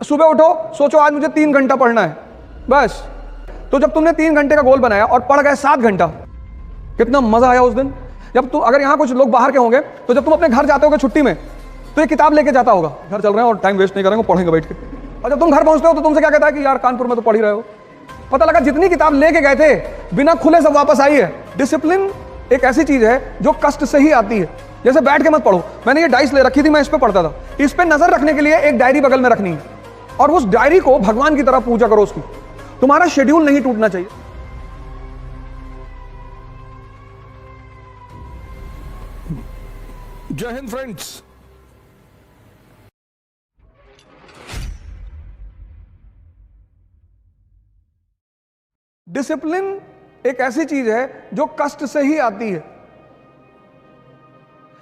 सुबह उठो, सोचो आज मुझे 3 घंटा पढ़ना है, बस। तो जब तुमने 3 घंटे का गोल बनाया और पढ़ गए 7 घंटा, कितना मजा आया उस दिन। जब तुम, अगर यहाँ कुछ लोग बाहर के होंगे, तो जब तुम अपने घर जाते होगे छुट्टी में, तो ये किताब लेके जाता होगा, घर चल रहे हैं और टाइम वेस्ट नहीं करेंगे, पढ़ेंगे बैठ के। और जब तुम घर पहुंचते हो तो तुमसे क्या कहता है कि यार कानपुर में तो पढ़ ही रहे हो। पता लगा जितनी किताब लेके गए थे बिना खुले सब वापस आई है। डिसिप्लिन एक ऐसी चीज है जो कष्ट से ही आती है। जैसे बैठ के मत पढ़ो, मैंने ये डाइस ले रखी थी, मैं इस पे पढ़ता था। इस पे नजर रखने के लिए एक डायरी बगल में रखनी है, और उस डायरी को भगवान की तरह पूजा करो उसकी। तुम्हारा शेड्यूल नहीं टूटना चाहिए। जय हिंद फ्रेंड्स। डिसिप्लिन एक ऐसी चीज है जो कष्ट से ही आती है।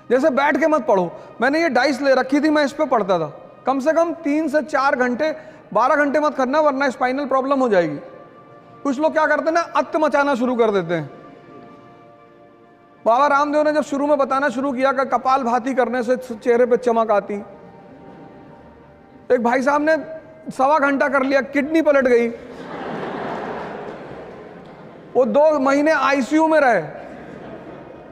जैसे बैठ के मत पढ़ो, मैंने ये डाइस ले रखी थी, मैं इस पे पढ़ता था। कम से कम 3 से 4 घंटे, 12 घंटे मत करना, वरना स्पाइनल प्रॉब्लम हो जाएगी। कुछ लोग क्या करते हैं ना, अत्त मचाना शुरू कर देते हैं। बाबा रामदेव ने जब शुरू में बताना शुरू किया कि कपाल भाती करने से चेहरे पे चमक आती, एक भाई साहब ने 1.25 घंटा कर लिया, किडनी पलट गई, वो 2 महीने आईसीयू में रहे।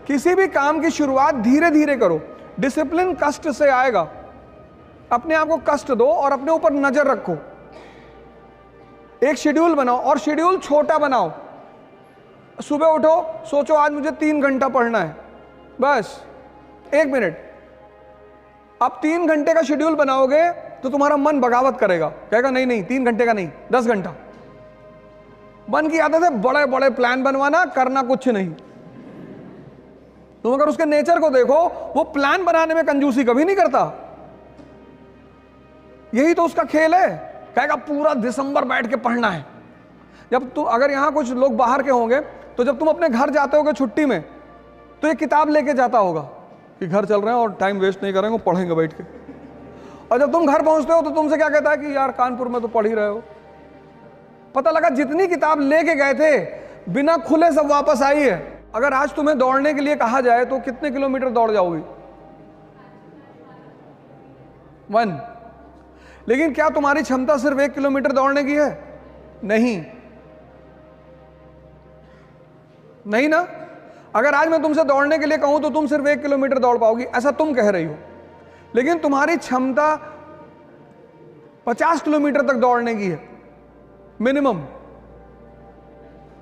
किसी भी काम की शुरुआत धीरे धीरे करो। डिसिप्लिन कष्ट से आएगा। अपने आप को कष्ट दो और अपने ऊपर नजर रखो। एक शेड्यूल बनाओ, और शेड्यूल छोटा बनाओ। सुबह उठो, सोचो आज मुझे 3 घंटा पढ़ना है, बस 1 मिनट। अब 3 घंटे का शेड्यूल बनाओगे तो तुम्हारा मन बगावत करेगा, कहेगा नहीं नहीं 3 घंटे का नहीं, 10 घंटा। मन की आदत है बड़े बड़े प्लान बनवाना, करना कुछ नहीं। तुम अगर उसके नेचर को देखो, वो प्लान बनाने में कंजूसी कभी नहीं करता। यही तो उसका खेल है, कहेगा पूरा दिसंबर बैठ के पढ़ना है। जब तुम, अगर यहां कुछ लोग बाहर के होंगे, तो जब तुम अपने घर जाते होगे छुट्टी में, तो ये किताब लेके जाता होगा कि घर चल रहे हैं और टाइम वेस्ट नहीं करेंगे, पढ़ेंगे बैठ के। और जब तुम घर पहुंचते हो तो तुमसे क्या कहता है कि यार कानपुर में तो पढ़ ही रहे हो। पता लगा जितनी किताब लेके गए थे बिना खुले सब वापस आई है। अगर आज तुम्हें दौड़ने के लिए कहा जाए तो कितने किलोमीटर दौड़ जाओगी? 1। लेकिन क्या तुम्हारी क्षमता सिर्फ 1 किलोमीटर दौड़ने की है? नहीं, नहीं ना। अगर आज मैं तुमसे दौड़ने के लिए कहूं तो तुम सिर्फ 1 किलोमीटर दौड़ पाओगी, ऐसा तुम कह रही हो। लेकिन तुम्हारी क्षमता 50 किलोमीटर तक दौड़ने की है मिनिमम।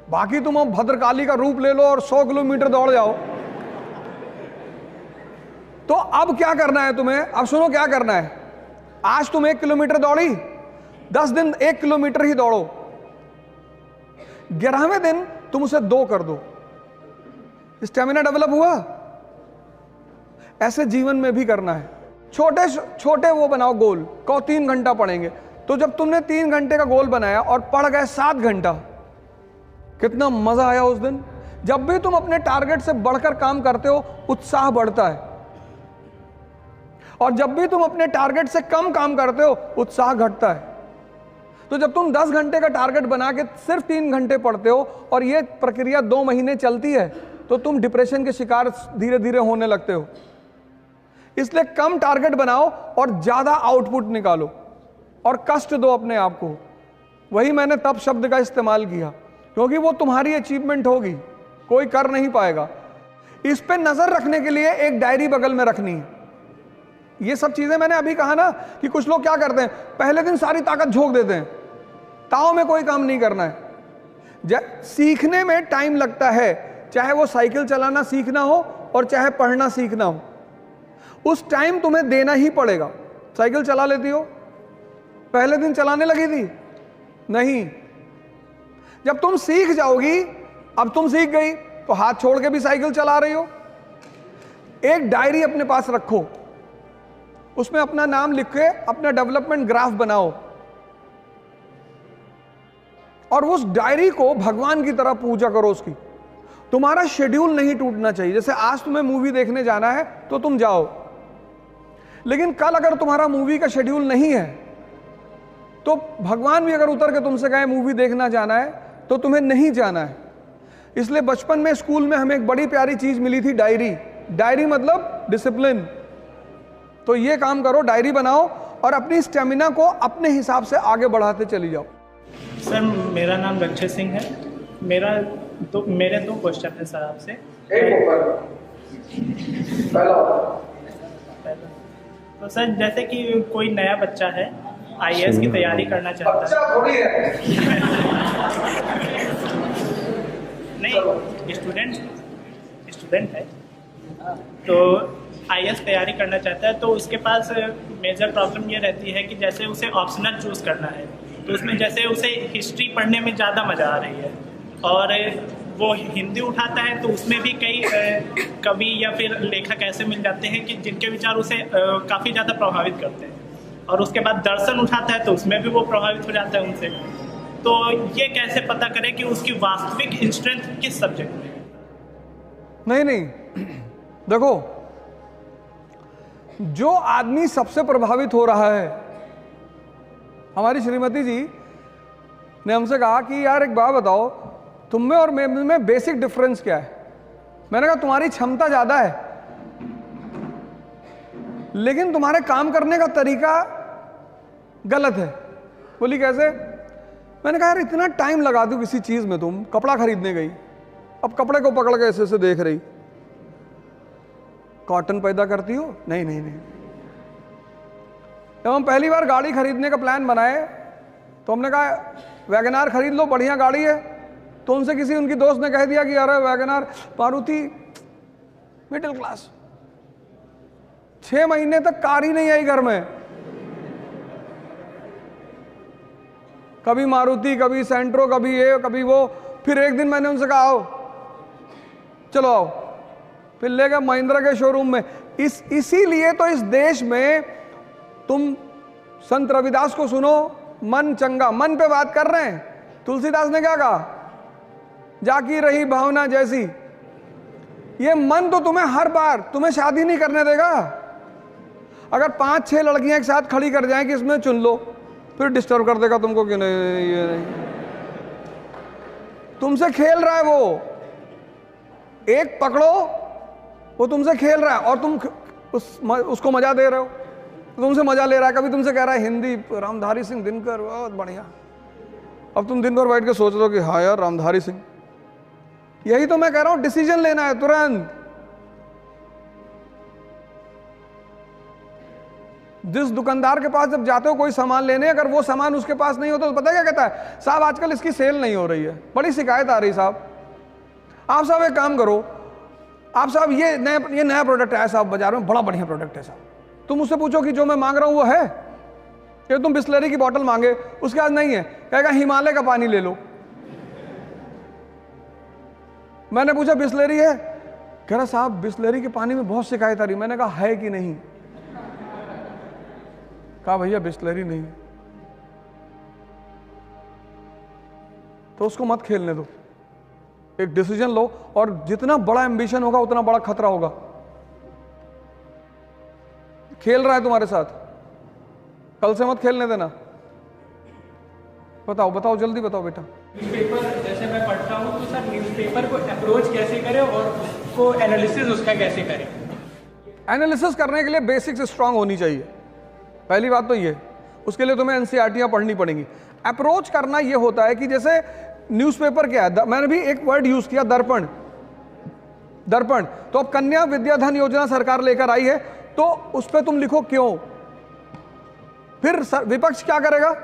बाकी तुम अब भद्रकाली का रूप ले लो और 100 किलोमीटर दौड़ जाओ। तो अब क्या करना है तुम्हें? अब सुनो क्या करना है। आज तुम 1 किलोमीटर दौड़ी, 10 दिन 1 किलोमीटर ही दौड़ो। 11वें दिन तुम उसे 2 कर दो। स्टेमिना डेवलप हुआ। ऐसे जीवन में भी करना है। छोटे छोटे वो बनाओ गोल। कहो 3 घंटा पढ़ेंगे, तो जब तुमने 3 घंटे का गोल बनाया और पढ़ गए 7 घंटा, कितना मजा आया उस दिन। जब भी तुम अपने टारगेट से बढ़कर काम करते हो, उत्साह बढ़ता है। और जब भी तुम अपने टारगेट से कम काम करते हो, उत्साह घटता है। तो जब तुम 10 घंटे का टारगेट बना के सिर्फ 3 घंटे पढ़ते हो और ये प्रक्रिया 2 महीने चलती है, तो तुम डिप्रेशन के शिकार धीरे धीरे होने लगते हो। इसलिए कम टारगेट बनाओ और ज्यादा आउटपुट निकालो और कष्ट दो अपने आप को। वही मैंने तप शब्द का इस्तेमाल किया, क्योंकि वो तुम्हारी अचीवमेंट होगी, कोई कर नहीं पाएगा। इस पे नजर रखने के लिए एक डायरी बगल में रखनी है। ये सब चीजें मैंने अभी कहा ना कि कुछ लोग क्या करते हैं, पहले दिन सारी ताकत झोंक देते हैं, ताव में कोई काम नहीं करना है। सीखने में टाइम लगता है, चाहे वो साइकिल चलाना सीखना हो और चाहे पढ़ना सीखना हो। उस टाइम तुम्हें देना ही पड़ेगा। साइकिल चला लेती हो? पहले दिन चलाने लगी थी? नहीं। जब तुम सीख जाओगी, अब तुम सीख गई तो हाथ छोड़ के भी साइकिल चला रही हो। एक डायरी अपने पास रखो, उसमें अपना नाम लिख के अपना डेवलपमेंट ग्राफ बनाओ और उस डायरी को भगवान की तरह पूजा करो उसकी। तुम्हारा शेड्यूल नहीं टूटना चाहिए। जैसे आज तुम्हें मूवी देखने जाना है तो तुम जाओ, लेकिन कल अगर तुम्हारा मूवी का शेड्यूल नहीं है तो भगवान भी अगर उतर के तुमसे कहे मूवी देखना जाना है तो तुम्हें नहीं जाना है। इसलिए बचपन में स्कूल में हमें एक बड़ी प्यारी चीज मिली थी, डायरी। डायरी मतलब डिसिप्लिन। तो ये काम करो, डायरी बनाओ और अपनी स्टेमिना को अपने हिसाब से आगे बढ़ाते चली जाओ। सर मेरा नाम रक्षित सिंह है। मेरे दो क्वेश्चन है सर आपसे। तो सर जैसे कि कोई नया बच्चा है आईएएस की तैयारी करना चाहता है। थोड़ी है। नहीं, स्टूडेंट है तो आईएएस तैयारी करना चाहता है, तो उसके पास मेजर प्रॉब्लम ये रहती है कि जैसे उसे ऑप्शनल चूज़ करना है, तो उसमें जैसे उसे हिस्ट्री पढ़ने में ज़्यादा मज़ा आ रही है और वो हिंदी उठाता है तो उसमें भी कई कवि या फिर लेखक ऐसे मिल जाते हैं कि जिनके विचार उसे काफ़ी ज़्यादा प्रभावित करते हैं, और उसके बाद दर्शन उठाता है तो उसमें भी वो प्रभावित हो जाता है उनसे। तो ये कैसे पता करें कि उसकी वास्तविक स्ट्रेंथ किस सब्जेक्ट में है? नहीं, देखो, जो आदमी सबसे प्रभावित हो रहा है, हमारी श्रीमती जी ने हमसे कहा कि यार एक बात बताओ, तुम में और मैं में बेसिक डिफरेंस क्या है? मैंने कहा तुम्हारी क्षमता ज्यादा है लेकिन तुम्हारे काम करने का तरीका गलत है। बोली कैसे? मैंने कहा यार इतना टाइम लगा दो किसी चीज में, तुम कपड़ा खरीदने गई, अब कपड़े को पकड़ के ऐसे देख रही, कॉटन पैदा करती हो? नहीं नहीं नहीं। जब हम पहली बार गाड़ी खरीदने का प्लान बनाए तो हमने कहा वैगनार खरीद लो, बढ़िया गाड़ी है। तो उनसे किसी उनकी दोस्त ने कह दिया कि यार वैगनार, मारुति मिडिल क्लास। 6 महीने तक कार ही नहीं आई घर में, कभी मारुति, कभी सेंट्रो, कभी ये, कभी वो। फिर एक दिन मैंने उनसे कहा आओ, चलो आओ, फिर ले गए महिंद्रा के शोरूम में। इसीलिए तो इस देश में तुम संत रविदास को सुनो, मन चंगा, मन पे बात कर रहे हैं। तुलसीदास ने क्या कहा? जाकी रही भावना जैसी। ये मन तो तुम्हें हर बार तुम्हें शादी नहीं करने देगा। अगर 5-6 लड़कियां एक साथ खड़ी कर जाएं कि इसमें चुन लो, फिर डिस्टर्ब कर देगा तुमको कि नहीं ये नहीं। तुमसे खेल रहा है वो, एक पकड़ो, वो तुमसे खेल रहा है और तुम उसको मजा दे रहे हो, तुमसे मजा ले रहा है। कभी तुमसे कह रहा है हिंदी, रामधारी सिंह दिनकर, बहुत बढ़िया। अब तुम दिन भर बैठ के सोच रहे हो कि हाँ यार रामधारी सिंह। यही तो मैं कह रहा हूं, डिसीजन लेना है तुरंत। जिस दुकानदार के पास जब जाते हो कोई सामान लेने, अगर वो सामान उसके पास नहीं होता तो पता क्या कहता है? साहब आजकल इसकी सेल नहीं हो रही है, बड़ी शिकायत आ रही साहब। आप साहब एक काम करो, आप साहब ये नया प्रोडक्ट आया साहब बाजार में, बड़ा बढ़िया प्रोडक्ट है साहब। तुम उससे पूछो कि जो मैं मांग रहा हूं वो है? कि तुम बिस्लरी की बोतल मांगे, उसके बाद नहीं है, कहेगा हिमालय का पानी ले लो। मैंने पूछा बिस्लरी है? कह रहा साहब बिस्लरी के पानी में बहुत शिकायत आ रही। मैंने कहा है कि नहीं? कहा भैया बिस्लरी नहीं। तो उसको मत खेलने दो, एक डिसीजन लो। और जितना बड़ा एम्बिशन होगा उतना बड़ा खतरा होगा। खेल रहा है तुम्हारे साथ, कल से मत खेलने देना। बताओ बताओ जल्दी बताओ बेटा। न्यूज़पेपर जैसे मैं पढ़ता हूँ तो सर न्यूज़पेपर को अप्रोच कैसे करें और उसको एनालिसिस उसका कैसे करें? एनालिसिस करने के लिए बेसिक्स स्ट्रांग होनी चाहिए, पहली बात तो ये। उसके लिए तुम्हें एनसीईआरटीयां पढ़नी पड़ेंगी। अप्रोच करना ये होता है कि जैसे न्यूज़पेपर क्या है, मैंने भी एक वर्ड यूज किया, दर्पण। दर्पण तो अब कन्या विद्याधन योजना सरकार लेकर आई है, तो उस पर तुम लिखो क्यों। फिर विपक्ष क्या करेगा?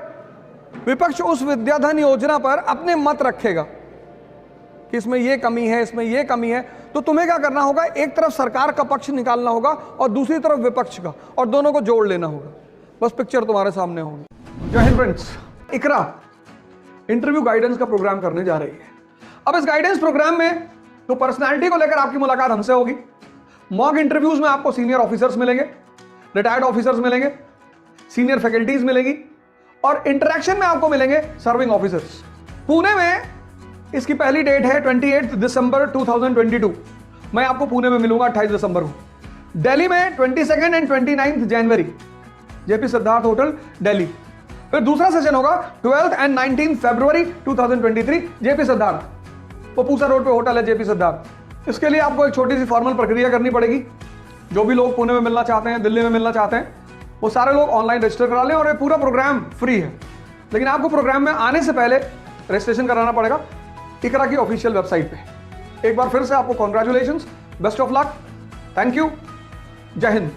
विपक्ष उस विद्याधन योजना पर अपने मत रखेगा कि इसमें ये कमी है, इसमें ये कमी है। तो तुम्हें क्या करना होगा? एक तरफ सरकार का पक्ष निकालना होगा और दूसरी तरफ विपक्ष का, और दोनों को जोड़ लेना होगा। बस पिक्चर तुम्हारे सामने होगी। जय हिंद फ्रेंड्स, इकरा इंटरव्यू गाइडेंस का प्रोग्राम करने जा रही है। अब इस गाइडेंस प्रोग्राम में तो पर्सनालिटी को लेकर आपकी मुलाकात हमसे होगी। मॉक इंटरव्यूज में आपको सीनियर ऑफिसर्स मिलेंगे, रिटायर्ड ऑफिसर्स मिलेंगे, सीनियर फैकल्टीज मिलेगी, और इंटरेक्शन में आपको मिलेंगे सर्विंग ऑफिसर्स। पुणे में इसकी पहली डेट है 28 दिसंबर 2022। मैं आपको पुणे में मिलूंगा 28 दिसंबर को। दिल्ली में 22 and 29 January, JP Siddharth hotel Delhi. फिर दूसरा सेशन होगा 12 एंड 19 फरवरी 2023, जेपी सिद्धार्थ, वो पूसा रोड पे होटल है जेपी सिद्धार्थ। इसके लिए आपको एक छोटी सी फॉर्मल प्रक्रिया करनी पड़ेगी। जो भी लोग पुणे में मिलना चाहते हैं, दिल्ली में मिलना चाहते हैं, वो सारे लोग ऑनलाइन रजिस्टर करा लें और ये पूरा प्रोग्राम फ्री है। लेकिन आपको प्रोग्राम में आने से पहले रजिस्ट्रेशन कराना पड़ेगा इकरा की ऑफिशियल वेबसाइट पे। एक बार फिर से आपको congratulations, best of luck, thank you, जय हिंद।